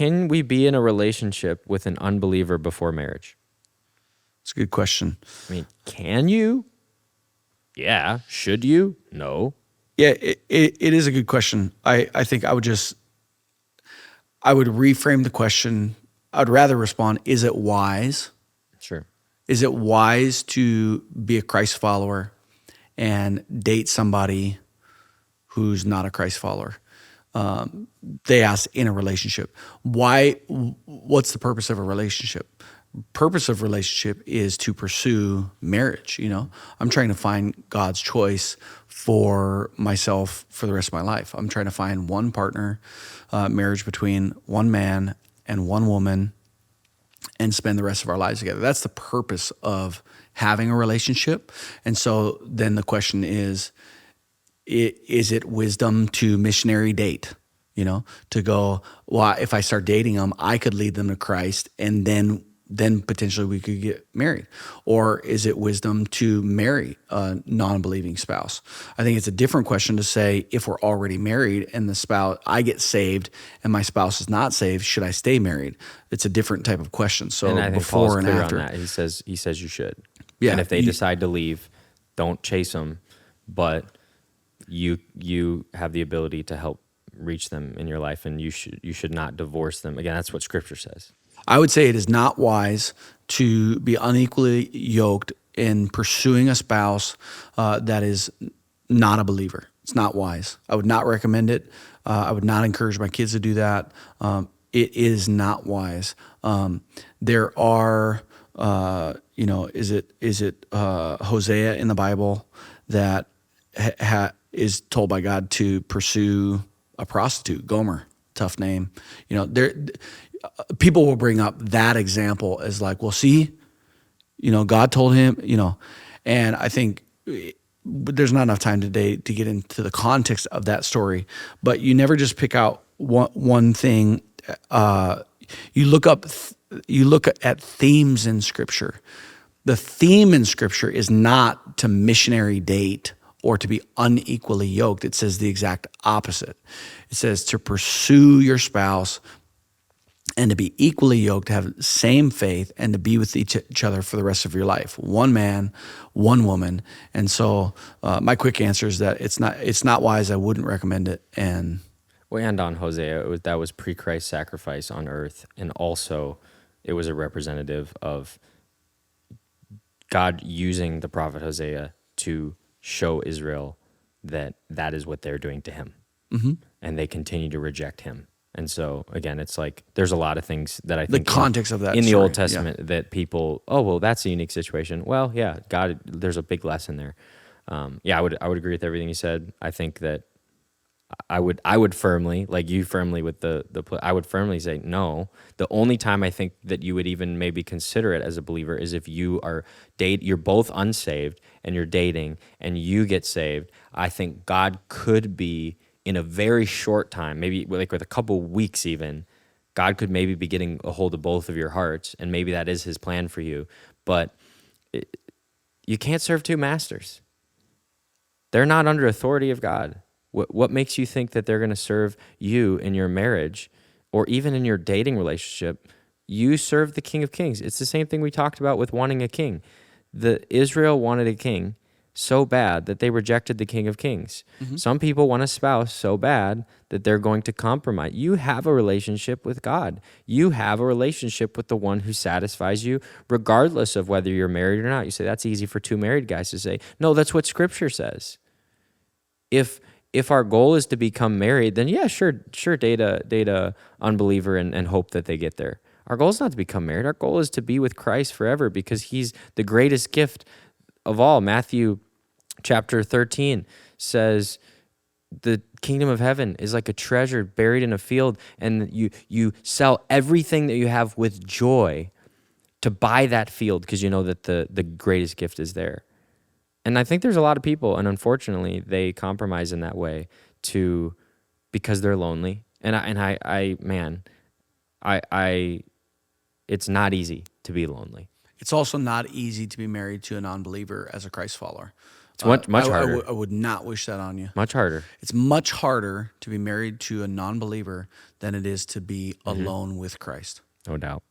can we be in a relationship with an unbeliever before marriage? It's a good question. I mean, can you? Yeah. Should you? No. Yeah, it is a good question. I think I would reframe the question. I'd rather respond, is it wise? Sure. Is it wise to be a Christ follower and date somebody who's not a Christ follower? They asked in a relationship. What's the purpose of a relationship? Purpose of relationship is to pursue marriage. I'm trying to find God's choice for myself for the rest of my life. I'm trying to find one partner, marriage between one man and one woman, and spend the rest of our lives together. That's the purpose of having a relationship. And so then the question is it wisdom to missionary date? To go, well, if I start dating them, I could lead them to Christ, and then potentially we could get married. Or is it wisdom to marry a non-believing spouse? I think it's a different question to say, if we're already married and I get saved and my spouse is not saved, should I stay married? It's a different type of question. So and I think before Paul's and clear after. on that. He says you should. Yeah, and if they decide to leave, don't chase them, but you have the ability to help reach them in your life, and you should not divorce them. Again, that's what Scripture says. I would say it is not wise to be unequally yoked in pursuing a spouse that is not a believer. It's not wise. I would not recommend it. I would not encourage my kids to do that. It is not wise. There are, is it Hosea in the Bible that is told by God to pursue a prostitute? Gomer, tough name. People will bring up that example as like, well, see, God told him, and I think there's not enough time today to get into the context of that story, but you never just pick out one thing. You look at themes in Scripture. The theme in Scripture is not to missionary date or to be unequally yoked. It says the exact opposite. It says to pursue your spouse and to be equally yoked, to have the same faith, and to be with each other for the rest of your life. One man, one woman. And so my quick answer is that it's not wise. I wouldn't recommend it. And on Hosea, that was pre-Christ sacrifice on earth, and also it was a representative of God using the prophet Hosea to show Israel that is what they're doing to him. Mm-hmm. And they continue to reject him. And so, again, it's like there's a lot of things that I think the context of that in the story, Old Testament that people, oh, well, that's a unique situation. Well, yeah, God, there's a big lesson there. I would agree with everything you said. I think that I would firmly, like you firmly with I would firmly say no. The only time I think that you would even maybe consider it as a believer is if you're both unsaved and you're dating and you get saved. I think God could be, in a very short time, maybe like with a couple weeks even, God could maybe be getting a hold of both of your hearts, and maybe that is his plan for you. But you can't serve two masters. They're not under authority of God. What makes you think that they're going to serve you in your marriage or even in your dating relationship? You serve the King of Kings. It's the same thing we talked about with wanting a king. Israel wanted a king so bad that they rejected the King of Kings. Mm-hmm. Some people want a spouse so bad that they're going to compromise. You have a relationship with God. You have a relationship with the one who satisfies you, regardless of whether you're married or not. You say, that's easy for two married guys to say. No, that's what Scripture says. If our goal is to become married, then yeah, sure, date a unbeliever and hope that they get there. Our goal is not to become married. Our goal is to be with Christ forever, because he's the greatest gift of all. Matthew chapter 13 says the kingdom of heaven is like a treasure buried in a field, and you sell everything that you have with joy to buy that field, because you know that the greatest gift is there. And I think there's a lot of people, and unfortunately, they compromise in that way because they're lonely. It's not easy to be lonely. It's also not easy to be married to a non-believer as a Christ follower. It's much harder. I would not wish that on you. Much harder. It's much harder to be married to a non-believer than it is to be Mm-hmm. alone with Christ. No doubt.